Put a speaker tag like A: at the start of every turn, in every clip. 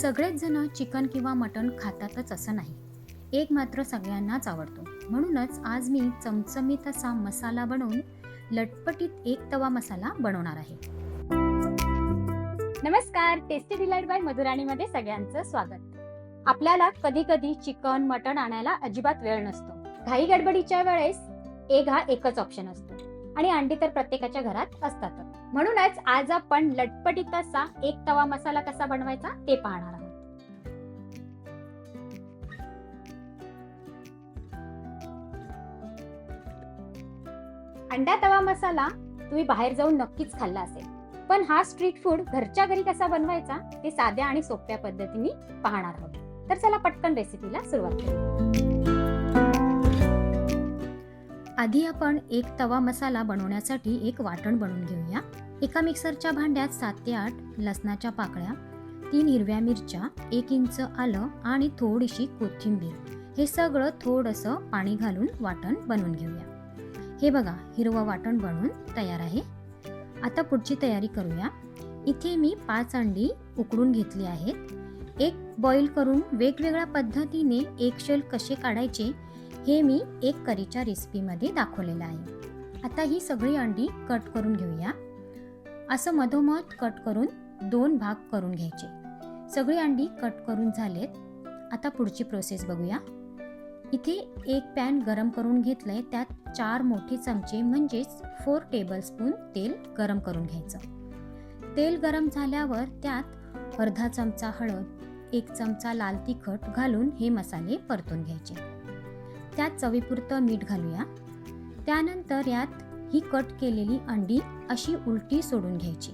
A: सगळेच जण चिकन किंवा मटण खातातच असं नाही. एक मात्र सगळ्यांनाच आवडतो. म्हणूनच आज मी चमचमीत असा मसाला बनवून लटपटीत एक तवा मसाला बनवणार आहे.
B: नमस्कार, टेस्टी डिलाइट बाय मधुराणीमध्ये सगळ्यांचं स्वागत. आपल्याला कधी कधी चिकन मटण आणायला अजिबात वेळ नसतो. घाई गडबडीच्या वेळेस एग हा एकच ऑप्शन असतो आणि अंडी तर प्रत्येकाच्या घरात असतातच. म्हणूनच आज आपण लटपटीत असा एक तवा मसाला कसा बनवायचा ते पाहणार आहोत. अंडा तवा मसाला तुम्ही बाहेर जाऊन नक्कीच खाल्ला असेल, पण हा स्ट्रीट फूड घरच्या घरी कसा बनवायचा ते साध्या आणि सोप्या पद्धतीने पाहणार आहोत. तर चला पटकन रेसिपीला सुरुवात करू.
A: आधी आपण एक तवा मसाला बनवण्यासाठी एक वाटण बनवून घेऊया. एका मिक्सरच्या भांड्यात 7 ते 8 लसणाच्या पाकळ्या, 3 हिरव्या मिरच्या, 1 इंच आलं आणि थोडीशी कोथिंबीर हे सगळं थोडंसं पाणी घालून वाटण बनवून घेऊया. हे बघा, हिरवं वाटण बनवून तयार आहे. आता पुढची तयारी करूया. इथे मी 5 अंडी उकडून घेतली आहेत. एक बॉईल करून वेगवेगळ्या पद्धतीने एक शेल कसे काढायचे हे मी एक करीच्या रेसिपीमध्ये दाखवलेलं आहे. आता ही सगळी अंडी कट करून घेऊया. असं मधोमध कट करून 2 भाग करून घ्यायचे. सगळी अंडी कट करून झालेत. आता पुढची प्रोसेस बघूया. इथे एक पॅन गरम करून घेतलंय. त्यात 4 मोठे चमचे म्हणजेच 4 टेबलस्पून तेल गरम करून घ्यायचं. तेल गरम झाल्यावर त्यात अर्धा चमचा हळद, 1 चमचा लाल तिखट घालून हे मसाले परतून घ्यायचे. त्यात चवीपुरतं मीठ घालूया. त्यानंतर यात ही कट केलेली अंडी अशी उलटी सोडून घ्यायची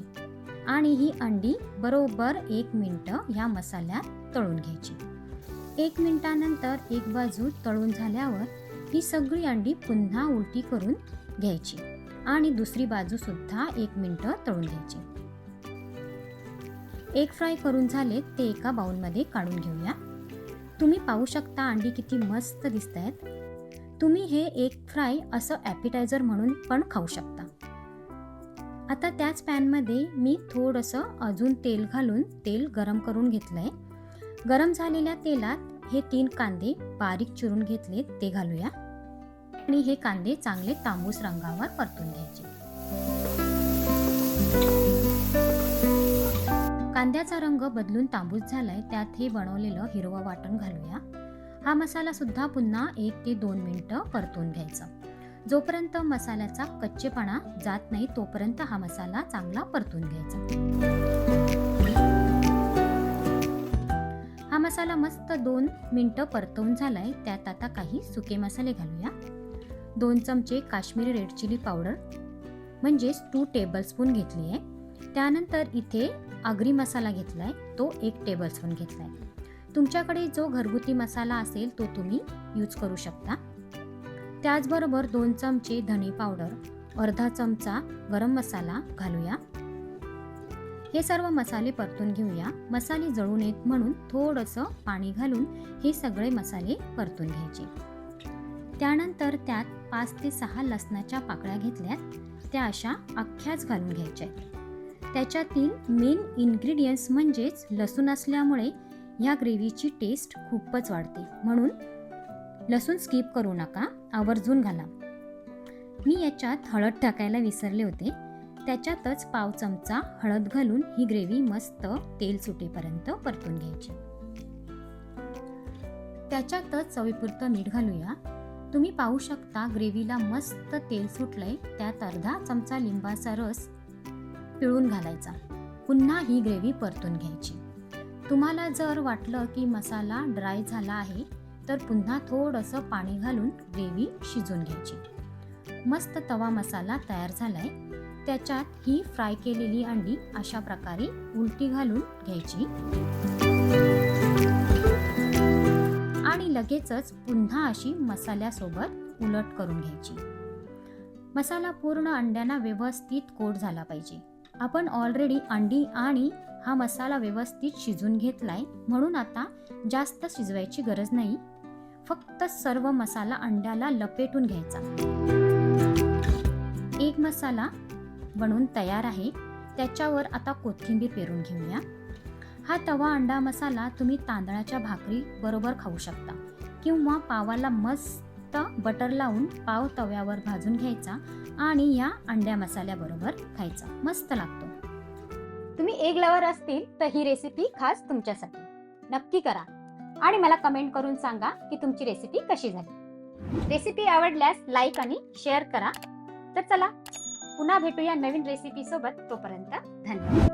A: आणि ही अंडी बरोबर 1 मिनिट या मसाल्यात तळून घ्यायची. 1 मिनिटानंतर एक बाजू तळून झाल्यावर ही सगळी अंडी पुन्हा उलटी करून घ्यायची आणि दुसरी बाजू सुद्धा 1 मिनिट तळून घ्यायची. एग फ्राय करून झाले ते एका बाउलमध्ये काढून घेऊया. तुम्ही पाहू शकता अंडी किती मस्त दिसत आहेत. तुम्ही हे एग फ्राय असं ॲपिटायझर म्हणून पण खाऊ शकता. आता त्याच पॅनमध्ये मी थोडंसं अजून तेल घालून तेल गरम करून घेतलंय. गरम झालेल्या तेलात हे 3 कांदे बारीक चिरून घेतले ते घालूया आणि हे कांदे चांगले तांबूस रंगावर परतून घ्यायचे. कांद्याचा रंग बदलून तांबूस झालाय. त्यात हे बनवलेलं हिरवं वाटण घालूया. हा मसाला सुद्धा पुन्हा 1 ते 2 मिनिटं परतून घ्यायचा. जोपर्यंत मसाल्याचा कच्चेपणा जात नाही तोपर्यंत हा मसाला चांगला परतून घ्यायचा. हा मसाला मस्त 2 मिनिटं परतवून झालाय. त्यात आता काही सुके मसाले घालूया. 2 चमचे काश्मीरी रेड चिली पावडर म्हणजेच 2 टेबलस्पून घेतली आहे. त्यानंतर इथे आगरी मसाला घेतलाय, तो 1 टेबलस्पून घेतलाय. तुमच्याकडे जो घरगुती मसाला असेल तो तुम्ही यूज करू शकता. त्याचबरोबर 2 चमचे धने पावडर, अर्धा चमचा गरम मसाला घालूया. हे सर्व मसाले परतून घेऊया. मसाले जळू नयेत म्हणून थोडंसं पाणी घालून हे सगळे मसाले परतून घ्यायचे. त्यानंतर त्यात 5 ते 6 लसणाच्या पाकळ्या घेतल्यात, त्या अशा अख्ख्याच घालून घ्यायच्या. त्याच्यातील मेन इन्ग्रेडियंट्स म्हणजेच लसूण असल्यामुळे या ग्रेव्हीची टेस्ट खूपच वाढते. म्हणून लसूण स्किप करू नका, आवर्जून घाला. मी याच्यात हळद टाकायला विसरले होते. त्याच्यातच पाव चमचा हळद घालून ही ग्रेव्ही मस्त तेल सुटेपर्यंत परतून घ्यायची. त्याच्यातच चवीपुरतं मीठ घालूया. तुम्ही पाहू शकता ग्रेव्हीला मस्त तेल सुटलंय. त्यात अर्धा चमचा लिंबाचा रस पिळून घालायचा. पुन्हा ही ग्रेव्ही परतून घ्यायची. तुम्हाला जर वाटलं की मसाला ड्राय झाला आहे तर पुन्हा थोडंसं पाणी घालून ग्रेव्ही शिजवून घ्यायची. मस्त तवा मसाला तयार झालाय. त्याच्यात ही फ्राय केलेली अंडी अशा प्रकारे उलटी घालून घ्यायची आणि लगेचच पुन्हा अशी मसाल्यासोबत उलट करून घ्यायची. मसाला पूर्ण अंड्यांना व्यवस्थित कोट झाला पाहिजे. आपण ऑलरेडी अंडी आणि हा मसाला व्यवस्थित शिजून घेतलाय, म्हणून आता जास्त शिजवायची गरज नाही. फक्त सर्व मसाला अंड्याला लपेटून घ्यायचा. एक मसाला बनवून तयार आहे. त्याच्यावर आता कोथिंबीर पेरून घेऊया. हा तवा अंडा मसाला तुम्ही तांदळाच्या भाकरी बरोबर खाऊ शकता किंवा पावाला मस्त बटर लावून पाव तव्यावर भाजून घ्यायचा आणि या अंड्या मसाल्याबरोबर खायचा. मस्त लागतो.
B: तुम्ही एग लवर असतील तर ही रेसिपी खास तुमच्यासाठी. नक्की करा आणि मला कमेंट करून सांगा की तुमची रेसिपी कशी झाली. रेसिपी आवडल्यास लाईक आणि शेअर करा. तर चला पुन्हा भेटूया नवीन रेसिपी सोबत. तोपर्यंत धन्यवाद.